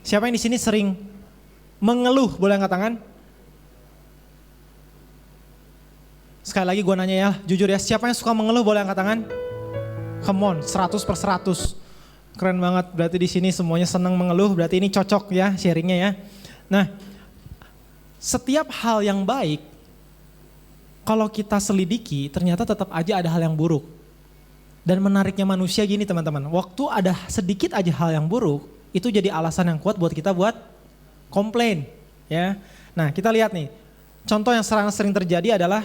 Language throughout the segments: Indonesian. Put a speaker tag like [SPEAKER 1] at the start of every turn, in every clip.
[SPEAKER 1] Siapa yang di sini sering mengeluh? Boleh angkat tangan? Sekali lagi gue nanya ya, jujur ya, siapa yang suka mengeluh boleh angkat tangan? Come on, 100/100. Keren banget, berarti di sini semuanya senang mengeluh, berarti ini cocok ya sharingnya ya. Nah, setiap hal yang baik, kalau kita selidiki ternyata tetap aja ada hal yang buruk. Dan menariknya manusia gini teman-teman, waktu ada sedikit aja hal yang buruk, itu jadi alasan yang kuat buat kita buat komplain. Ya. Nah kita lihat nih, contoh yang sering terjadi adalah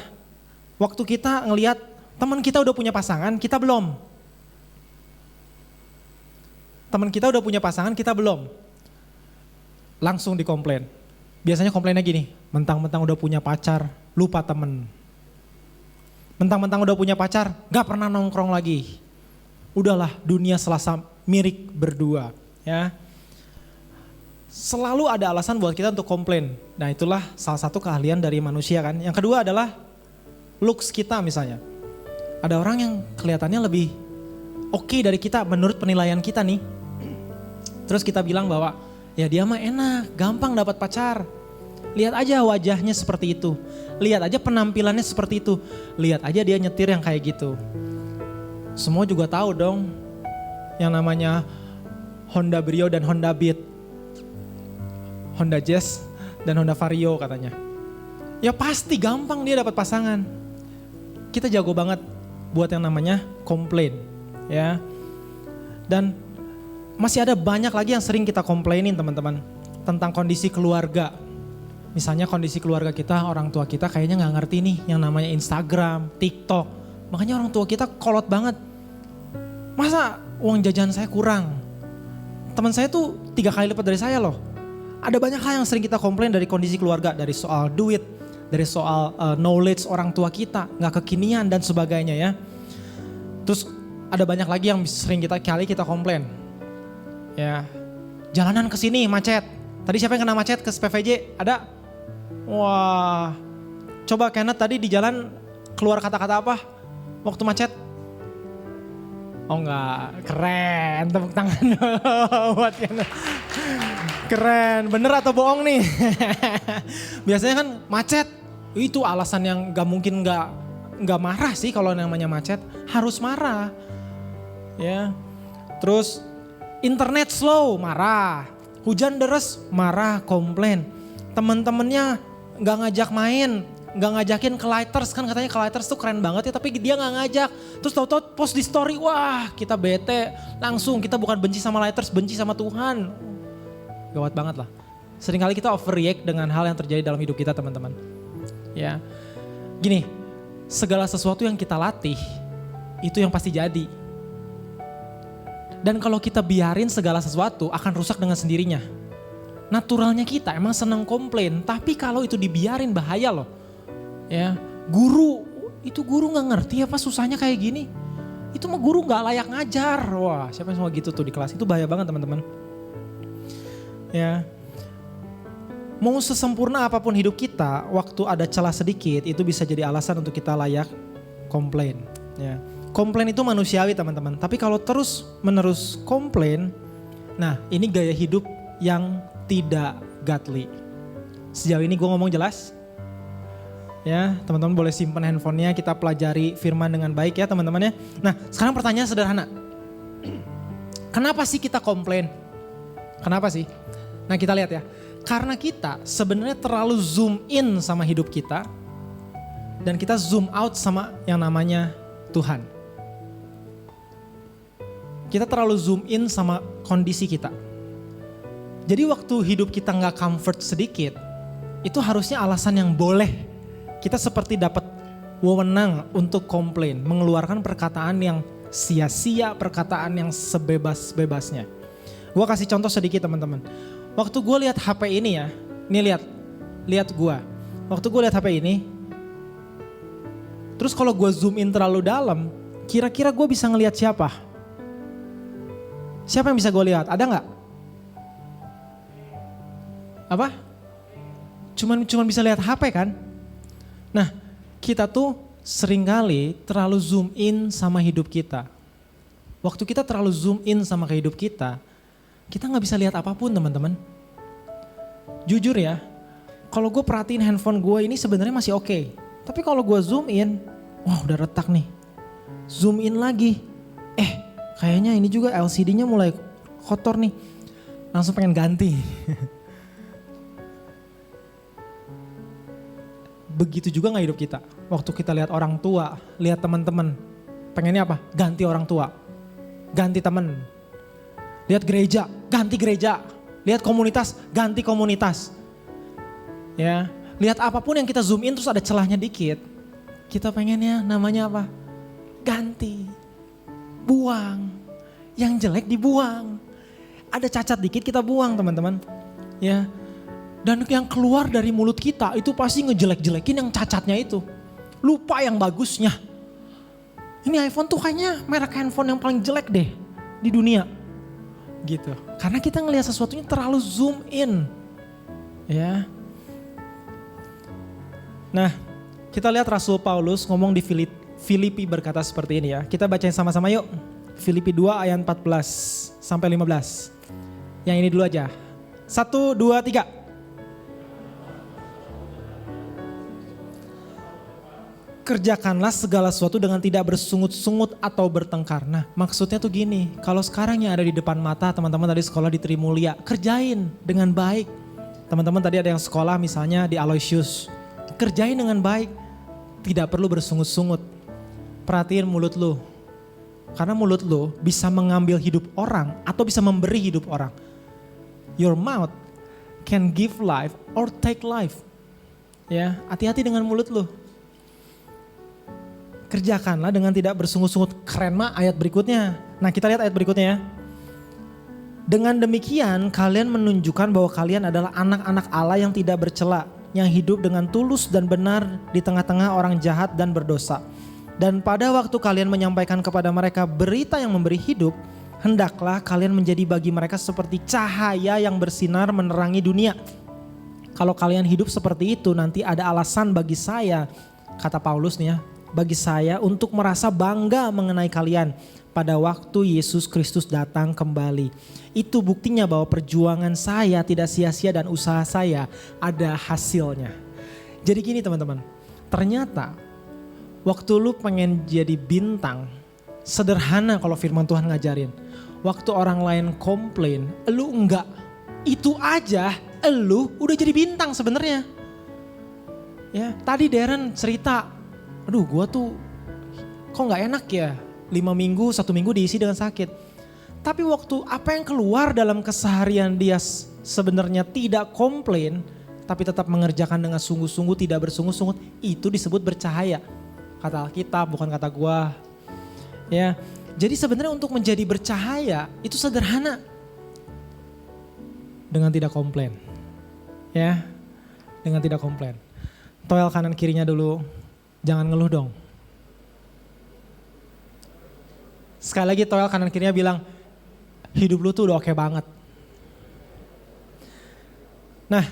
[SPEAKER 1] waktu kita ngelihat teman kita udah punya pasangan, kita belum. Teman kita udah punya pasangan, kita belum. Langsung dikomplain. Biasanya komplainnya gini, mentang-mentang udah punya pacar, lupa temen. Mentang-mentang udah punya pacar, gak pernah nongkrong lagi. Udahlah, dunia Selasa mirik berdua. Ya. Selalu ada alasan buat kita untuk komplain. Nah itulah salah satu keahlian dari manusia kan. Yang kedua adalah looks kita misalnya. Ada orang yang kelihatannya lebih oke dari kita menurut penilaian kita nih. Terus kita bilang bahwa ya dia mah enak, gampang dapat pacar. Lihat aja wajahnya seperti itu. Lihat aja penampilannya seperti itu. Lihat aja dia nyetir yang kayak gitu. Semua juga tahu dong yang namanya Honda Brio dan Honda Beat. Honda Jazz dan Honda Vario katanya. Ya pasti gampang dia dapat pasangan. Kita jago banget buat yang namanya komplain. Ya. Dan masih ada banyak lagi yang sering kita komplainin teman-teman. Tentang kondisi keluarga. Misalnya kondisi keluarga kita, orang tua kita kayaknya gak ngerti nih yang namanya Instagram, TikTok. Makanya orang tua kita kolot banget. Masa uang jajan saya kurang? Teman saya tuh 3 kali lipat dari saya loh. Ada banyak hal yang sering kita komplain dari kondisi keluarga. Dari soal duit, dari soal knowledge orang tua kita, gak kekinian dan sebagainya ya. Terus ada banyak lagi yang sering kita komplain. Ya, jalanan ke sini macet. Tadi siapa yang kena macet ke PVJ? Ada? Wah, coba Kenneth tadi di jalan keluar kata-kata apa waktu macet? Oh enggak, keren, tepuk tangan buat Kenneth. Keren, bener atau bohong nih? Biasanya kan macet, itu alasan yang gak mungkin gak marah sih kalau namanya macet. Harus marah. Ya, terus internet slow, marah. Hujan deras, marah, komplain. Temen-temennya gak ngajak main, gak ngajakin ke Lighters, kan katanya ke Lighters tuh keren banget ya, tapi dia gak ngajak. Terus tahu-tahu post di story, wah kita bete, langsung kita bukan benci sama Lighters, benci sama Tuhan. Gawat banget lah. Seringkali kita overreact dengan hal yang terjadi dalam hidup kita teman-teman. Ya, gini, segala sesuatu yang kita latih, itu yang pasti jadi. Dan kalau kita biarin segala sesuatu akan rusak dengan sendirinya. Naturalnya kita emang senang komplain, tapi kalau itu dibiarin bahaya loh. Ya, guru nggak ngerti apa susahnya kayak gini. Itu mah guru nggak layak ngajar. Wah, siapa yang semua gitu tuh di kelas? Itu bahaya banget teman-teman. Ya, mau sesempurna apapun hidup kita, waktu ada celah sedikit itu bisa jadi alasan untuk kita layak komplain. Ya. Komplain itu manusiawi teman-teman, tapi kalau terus menerus komplain, nah ini gaya hidup yang tidak godly. Sejauh ini gue ngomong jelas? Ya, teman-teman boleh simpan handphonenya, kita pelajari firman dengan baik ya teman-teman ya. Nah sekarang pertanyaan sederhana, kenapa sih kita komplain? Kenapa sih? Nah kita lihat ya, karena kita sebenarnya terlalu zoom in sama hidup kita, dan kita zoom out sama yang namanya Tuhan. Kita terlalu zoom in sama kondisi kita. Jadi waktu hidup kita gak comfort sedikit, itu harusnya alasan yang boleh. Kita seperti dapat wewenang untuk komplain, mengeluarkan perkataan yang sia-sia, perkataan yang sebebas-bebasnya. Gue kasih contoh sedikit teman-teman. Waktu gue lihat HP ini ya, nih lihat gue. Waktu gue lihat HP ini, terus kalau gue zoom in terlalu dalam, kira-kira gue bisa ngelihat siapa? Siapa yang bisa gue lihat? Ada nggak? Apa? Cuman bisa lihat HP kan? Nah, kita tuh seringkali terlalu zoom in sama hidup kita. Waktu kita terlalu zoom in sama hidup kita nggak bisa lihat apapun teman-teman. Jujur ya, kalau gue perhatiin handphone gue ini sebenarnya masih oke. Tapi kalau gue zoom in, wah udah retak nih. Zoom in lagi, kayaknya ini juga LCD-nya mulai kotor nih. Langsung pengen ganti. Begitu juga gak hidup kita. Waktu kita lihat orang tua, lihat teman-teman. Pengennya apa? Ganti orang tua. Ganti teman. Lihat gereja, ganti gereja. Lihat komunitas, ganti komunitas. Ya, lihat apapun yang kita zoom in terus ada celahnya dikit. Kita pengennya namanya apa? Ganti. Buang. Yang jelek dibuang. Ada cacat dikit kita buang teman-teman. Ya. Dan yang keluar dari mulut kita itu pasti ngejelek-jelekin yang cacatnya itu. Lupa yang bagusnya. Ini iPhone tuh kayaknya merek handphone yang paling jelek deh di dunia. Gitu. Karena kita ngelihat sesuatunya terlalu zoom in. Ya. Nah, kita lihat Rasul Paulus ngomong di Filipi berkata seperti ini ya. Kita bacain sama-sama yuk. Filipi 2 ayat 14 sampai 15. Yang ini dulu aja. 1, 2, 3. Kerjakanlah segala sesuatu dengan tidak bersungut-sungut atau bertengkar. Nah, maksudnya tuh gini, kalau sekarang yang ada di depan mata teman-teman tadi sekolah di Trimulia, kerjain dengan baik. Teman-teman tadi ada yang sekolah misalnya di Aloysius, kerjain dengan baik, tidak perlu bersungut-sungut. Perhatiin mulut lu, karena mulut lu bisa mengambil hidup orang atau bisa memberi hidup orang. Your mouth can give life or take life. Ya, hati-hati dengan mulut lu. Kerjakanlah dengan tidak bersungut-sungut. Keren mah ayat berikutnya. Nah, kita lihat ayat berikutnya ya. Dengan demikian kalian menunjukkan bahwa kalian adalah anak-anak Allah yang tidak bercela, yang hidup dengan tulus dan benar di tengah-tengah orang jahat dan berdosa. Dan pada waktu kalian menyampaikan kepada mereka berita yang memberi hidup, hendaklah kalian menjadi bagi mereka seperti cahaya yang bersinar menerangi dunia. Kalau kalian hidup seperti itu, nanti ada alasan bagi saya, kata Paulus nih ya, bagi saya untuk merasa bangga mengenai kalian pada waktu Yesus Kristus datang kembali. Itu buktinya bahwa perjuangan saya tidak sia-sia dan usaha saya ada hasilnya. Jadi gini teman-teman, ternyata waktu lu pengen jadi bintang, sederhana kalau firman Tuhan ngajarin. Waktu orang lain komplain, lu enggak. Itu aja, lu udah jadi bintang sebenarnya. Ya, tadi Darren cerita, aduh gue tuh kok gak enak ya 5 minggu, 1 minggu diisi dengan sakit. Tapi waktu apa yang keluar dalam keseharian dia sebenarnya tidak komplain, tapi tetap mengerjakan dengan sungguh-sungguh, tidak bersungut-sungut, itu disebut bercahaya. Kata Alkitab, bukan kata gue. Ya, jadi sebenarnya untuk menjadi bercahaya itu sederhana. Dengan tidak komplain. Ya, dengan tidak komplain. Toel kanan kirinya dulu. Jangan ngeluh dong. Sekali lagi toel kanan kirinya bilang, hidup lu tuh udah oke banget. Nah,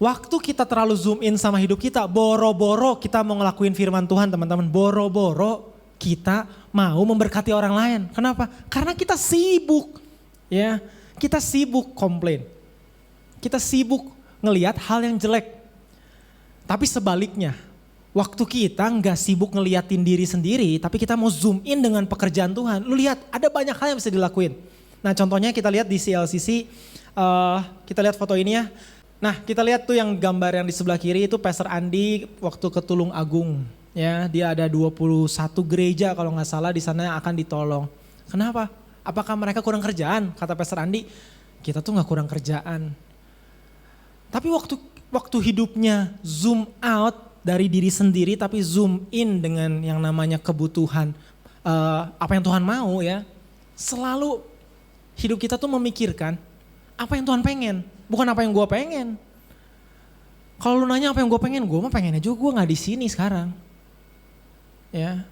[SPEAKER 1] waktu kita terlalu zoom in sama hidup kita, boro-boro kita mau ngelakuin firman Tuhan teman-teman. Boro-boro kita mau memberkati orang lain. Kenapa? Karena kita sibuk. Ya, kita sibuk komplain. Kita sibuk ngelihat hal yang jelek. Tapi sebaliknya, waktu kita nggak sibuk ngeliatin diri sendiri, tapi kita mau zoom in dengan pekerjaan Tuhan. Lu lihat ada banyak hal yang bisa dilakuin. Nah contohnya kita lihat di CLCC, kita lihat foto ini ya. Nah kita lihat tuh yang gambar yang di sebelah kiri itu Pastor Andi waktu ke Tulung Agung. Ya, dia ada 21 gereja kalau nggak salah di sana yang akan ditolong. Kenapa? Apakah mereka kurang kerjaan? Kata Pastor Andi, kita tuh nggak kurang kerjaan. Tapi waktu hidupnya zoom out dari diri sendiri tapi zoom in dengan yang namanya kebutuhan apa yang Tuhan mau ya. Selalu hidup kita tuh memikirkan apa yang Tuhan pengen, bukan apa yang gue pengen. Kalau lu nanya apa yang gue mah pengennya juga gue nggak di sini sekarang, ya,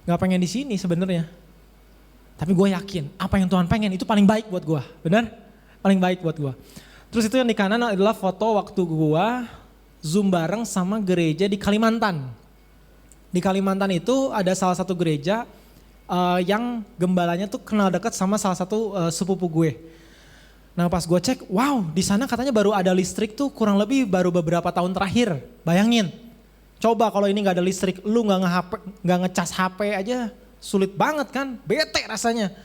[SPEAKER 1] nggak pengen di sini sebenarnya. Tapi gue yakin apa yang Tuhan pengen itu paling baik buat gue, benar? Paling baik buat gue. Terus itu yang di kanan adalah foto waktu gue Zoom bareng sama gereja di Kalimantan. Di Kalimantan itu ada salah satu gereja yang gembalanya tuh kenal dekat sama salah satu sepupu gue. Nah pas gue cek, wow di sana katanya baru ada listrik tuh kurang lebih baru beberapa tahun terakhir. Bayangin, coba kalau ini gak ada listrik, lu gak ngecas HP aja sulit banget kan, bete rasanya.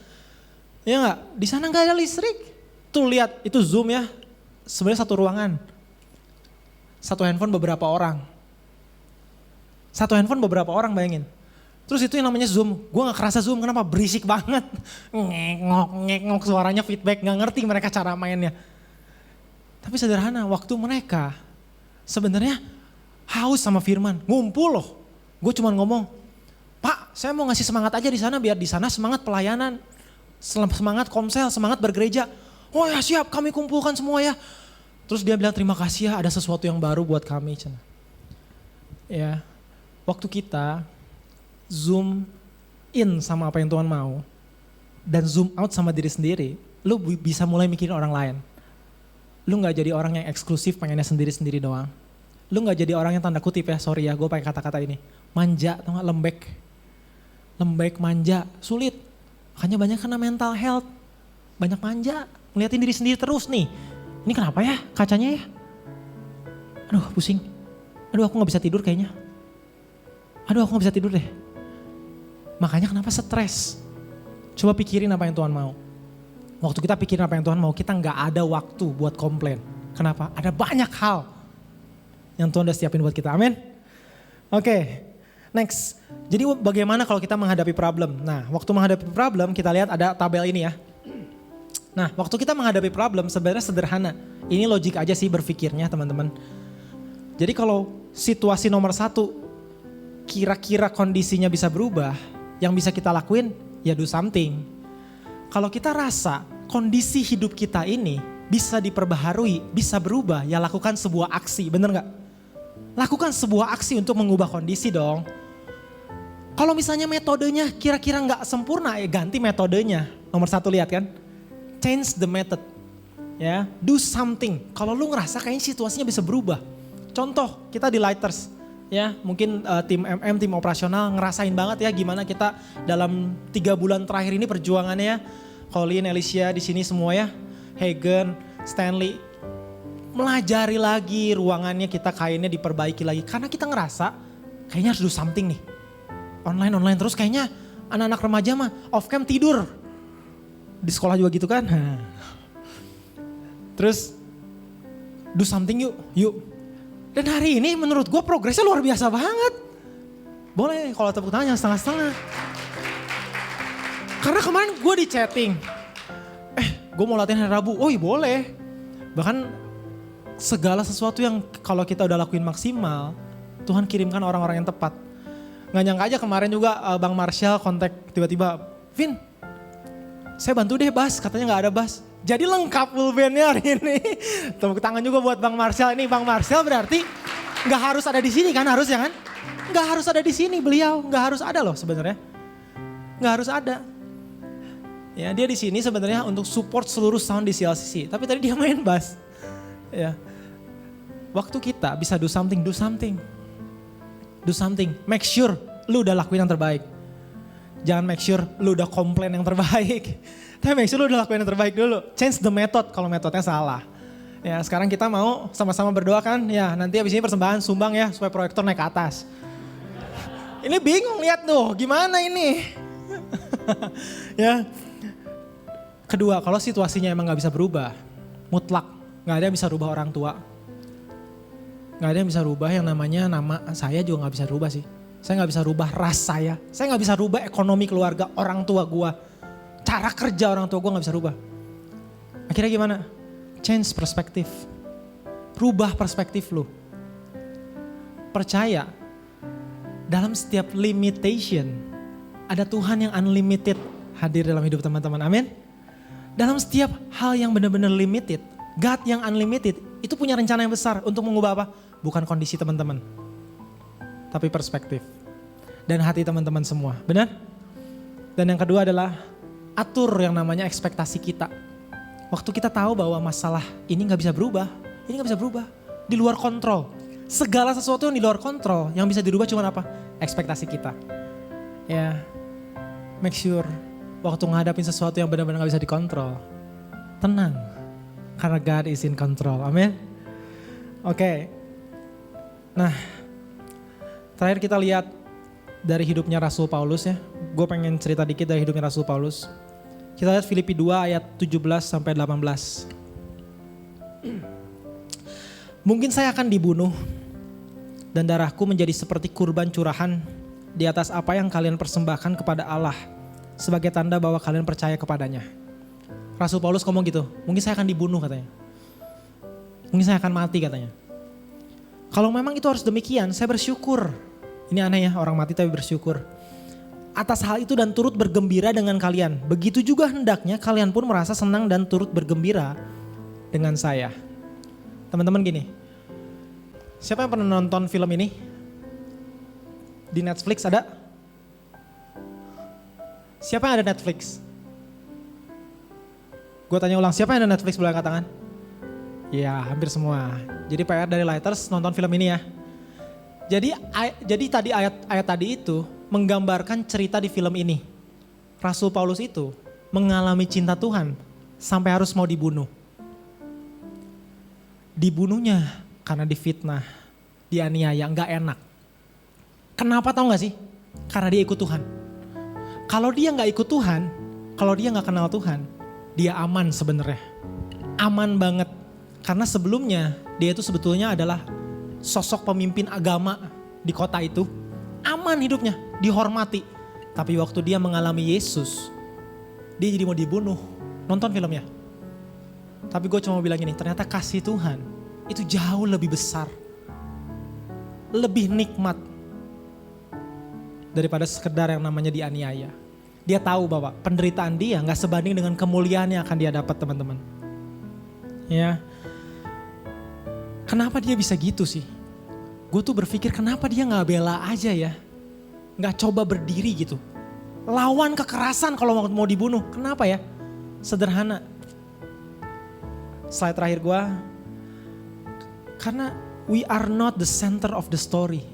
[SPEAKER 1] Ya gak, di sana gak ada listrik. Tuh lihat, itu Zoom ya, sebenarnya satu ruangan. Satu handphone beberapa orang. Satu handphone beberapa orang bayangin. Terus itu yang namanya Zoom, gue gak kerasa Zoom, kenapa? Berisik banget. Ngek-ngok suaranya feedback, gak ngerti mereka cara mainnya. Tapi sederhana, waktu mereka sebenarnya haus sama firman, ngumpul loh. Gue cuma ngomong, Pak saya mau ngasih semangat aja di sana biar di sana semangat pelayanan, semangat komsel, semangat bergereja. Oh ya siap, kami kumpulkan semua ya. Terus dia bilang terima kasih ya ada sesuatu yang baru buat kami. Ya, waktu kita zoom in sama apa yang Tuhan mau dan zoom out sama diri sendiri, lu bisa mulai mikirin orang lain. Lu gak jadi orang yang eksklusif pengennya sendiri-sendiri doang. Lu gak jadi orang yang tanda kutip ya, sorry ya gue pakai kata-kata ini. Manja, tau gak, lembek, manja, sulit. Makanya banyak kena mental health, banyak manja, ngeliatin diri sendiri terus nih. Ini kenapa ya kacanya ya? Aduh pusing, aduh aku gak bisa tidur kayaknya. Aduh aku gak bisa tidur deh. Makanya kenapa stres? Coba pikirin apa yang Tuhan mau. Waktu kita pikirin apa yang Tuhan mau, kita gak ada waktu buat komplain. Kenapa? Ada banyak hal yang Tuhan udah siapin buat kita, amin? Oke, next. Jadi bagaimana kalau kita menghadapi problem? Nah, waktu menghadapi problem kita lihat ada tabel ini ya. Nah, waktu kita menghadapi problem sebenarnya sederhana. Ini logik aja sih berpikirnya teman-teman. Jadi kalau situasi nomor 1, kira-kira kondisinya bisa berubah, yang bisa kita lakuin ya do something. Kalau kita rasa kondisi hidup kita ini bisa diperbaharui, bisa berubah, ya lakukan sebuah aksi, bener gak? Lakukan sebuah aksi untuk mengubah kondisi dong. Kalau misalnya metodenya kira-kira gak sempurna, ya ganti metodenya. Nomor 1 lihat kan, change the method. Ya, do something. Kalau lu ngerasa kayaknya situasinya bisa berubah. Contoh, kita di Lighters. Ya, mungkin tim MM, tim operasional ngerasain banget ya gimana kita dalam 3 bulan terakhir ini perjuangannya ya. Colin, Alicia di sini semua ya. Hagen, Stanley. Melajari lagi ruangannya, kita kainnya diperbaiki lagi. Karena kita ngerasa kayaknya harus do something nih. Online terus kayaknya anak-anak remaja mah off cam tidur. Di sekolah juga gitu kan. Terus do something yuk. Dan hari ini menurut gue progresnya luar biasa banget. Boleh kalau tepuk tangan setengah-setengah. Karena kemarin gue di chatting. Gue mau latihan hari Rabu. Oh iya boleh. Bahkan segala sesuatu yang kalau kita udah lakuin maksimal, Tuhan kirimkan orang-orang yang tepat. Gak nyangka aja kemarin juga Bang Marshall kontak tiba-tiba. Vin, saya bantu deh bass, katanya gak ada bass. Jadi lengkap full bandnya hari ini. Tepuk tangan juga buat Bang Marshall. Ini Bang Marshall berarti gak harus ada di sini kan, harusnya kan? Gak harus ada di sini beliau, gak harus ada loh sebenarnya. Gak harus ada. Ya dia di sini sebenarnya untuk support seluruh sound di CLCC. Tapi tadi dia main bass. Ya. Waktu kita bisa do something. Do something. Make sure lu udah lakuin yang terbaik. Jangan make sure lu udah komplain yang terbaik. Tapi make sure lu udah lakuin yang terbaik dulu. Change the method kalau metodenya salah. Ya sekarang kita mau sama-sama berdoa kan. Ya nanti abis ini persembahan sumbang ya supaya proyektor naik ke atas. Ini bingung lihat tuh gimana ini. Ya. Kedua kalau situasinya emang gak bisa berubah. Mutlak. Gak ada yang bisa rubah orang tua. Gak ada yang bisa rubah yang namanya nama saya juga gak bisa rubah sih. Saya gak bisa rubah ras saya gak bisa rubah ekonomi keluarga orang tua gue. Cara kerja orang tua gue gak bisa rubah. Akhirnya gimana? Change perspektif. Rubah perspektif lu. Percaya, dalam setiap limitation, ada Tuhan yang unlimited hadir dalam hidup teman-teman, amin. Dalam setiap hal yang benar-benar limited, God yang unlimited, itu punya rencana yang besar untuk mengubah apa? Bukan kondisi teman-teman, tapi perspektif. Dan hati teman-teman semua, benar? Dan yang kedua adalah atur yang namanya ekspektasi kita. Waktu kita tahu bahwa masalah ini gak bisa berubah, di luar kontrol. Segala sesuatu yang di luar kontrol, yang bisa dirubah cuma apa? Ekspektasi kita. Ya, make sure waktu ngadapin sesuatu yang benar-benar gak bisa dikontrol, tenang, Karena God is in control. Amin. Oke. Nah, terakhir kita lihat dari hidupnya Rasul Paulus ya. Gue pengen cerita dikit dari hidupnya Rasul Paulus. Kita lihat Filipi 2 ayat 17 sampai 18. Mungkin saya akan dibunuh dan darahku menjadi seperti kurban curahan di atas apa yang kalian persembahkan kepada Allah sebagai tanda bahwa kalian percaya kepadanya. Rasul Paulus ngomong gitu, mungkin saya akan dibunuh katanya. Mungkin saya akan mati katanya. Kalau memang itu harus demikian, saya bersyukur. Ini aneh ya, orang mati tapi bersyukur. Atas hal itu dan turut bergembira dengan kalian. Begitu juga hendaknya kalian pun merasa senang dan turut bergembira dengan saya. Teman-teman gini, siapa yang pernah nonton film ini? Di Netflix ada? Siapa yang ada Netflix? Gue tanya ulang, siapa yang ada Netflix boleh angkat tangan? Ya, hampir semua. Jadi PR dari Lighters nonton film ini ya. Jadi tadi ayat tadi itu menggambarkan cerita di film ini. Rasul Paulus itu mengalami cinta Tuhan sampai harus mau dibunuh. Dibunuhnya karena difitnah, dianiaya, gak enak. Kenapa tahu gak sih? Karena dia ikut Tuhan. Kalau dia gak ikut Tuhan, kalau dia gak kenal Tuhan, dia aman sebenarnya. Aman banget. Karena sebelumnya dia itu sebetulnya adalah sosok pemimpin agama di kota itu. Aman hidupnya, dihormati. Tapi waktu dia mengalami Yesus, dia jadi mau dibunuh. Nonton filmnya. Tapi gue cuma bilang gini, ternyata kasih Tuhan itu jauh lebih besar. Lebih nikmat daripada sekedar yang namanya dianiaya. Dia tahu bahwa penderitaan dia gak sebanding dengan kemuliaan yang akan dia dapat, teman-teman. Ya. Kenapa dia bisa gitu sih? Gue tuh berpikir kenapa dia gak bela aja ya. Gak coba berdiri gitu. Lawan kekerasan kalau mau dibunuh. Kenapa ya? Sederhana. Slide terakhir gue. Karena we are not the center of the story.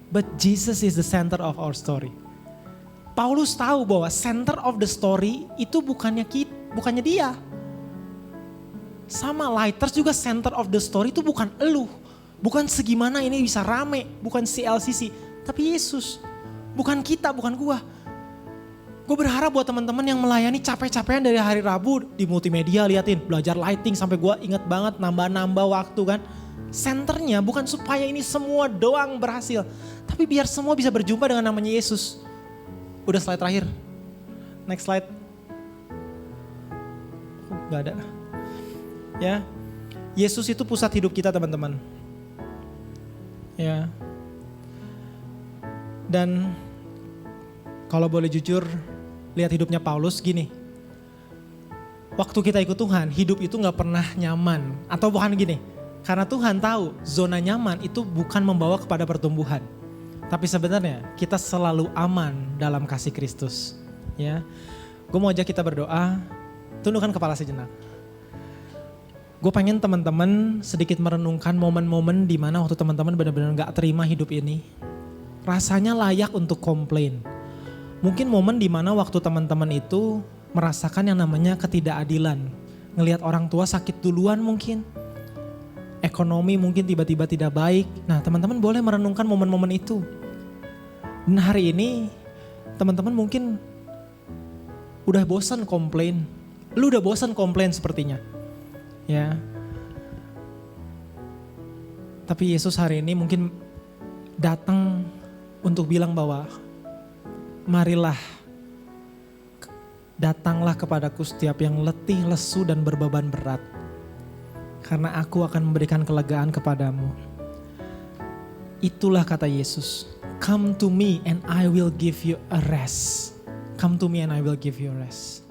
[SPEAKER 1] But Jesus is the center of our story. Paulus tahu bahwa center of the story itu bukannya dia. Sama Lighters juga center of the story itu bukan elu. Bukan segimana ini bisa rame, bukan CLCC. Tapi Yesus, bukan kita, bukan gua. Gue berharap buat teman-teman yang melayani capek-capekan dari hari Rabu di multimedia, liatin belajar lighting sampai gue inget banget nambah-nambah waktu kan. Senternya bukan supaya ini semua doang berhasil, tapi biar semua bisa berjumpa dengan namanya Yesus. Udah slide terakhir. Next slide. Gak ada. Ya, Yesus itu pusat hidup kita, teman-teman. Ya. Dan kalau boleh jujur, lihat hidupnya Paulus gini. Waktu kita ikut Tuhan, hidup itu gak pernah nyaman. Atau bukan gini, karena Tuhan tahu zona nyaman itu bukan membawa kepada pertumbuhan. Tapi sebenarnya kita selalu aman dalam kasih Kristus. Ya, gue mau ajak kita berdoa, tundukkan kepala sejenak. Gue pengen teman-teman sedikit merenungkan momen-momen di mana waktu teman-teman benar-benar gak terima hidup ini. Rasanya layak untuk komplain. Mungkin momen di mana waktu teman-teman itu merasakan yang namanya ketidakadilan. Ngelihat orang tua sakit duluan mungkin. Ekonomi mungkin tiba-tiba tidak baik. Nah, teman-teman boleh merenungkan momen-momen itu. Dan hari ini teman-teman mungkin udah bosan komplain. Lu udah bosan komplain sepertinya. Ya. Tapi Yesus hari ini mungkin datang untuk bilang bahwa marilah, datanglah kepadaku setiap yang letih, lesu dan berbeban berat. Karena aku akan memberikan kelegaan kepadamu. Itulah kata Yesus. Come to me and I will give you a rest. Come to me and I will give you a rest.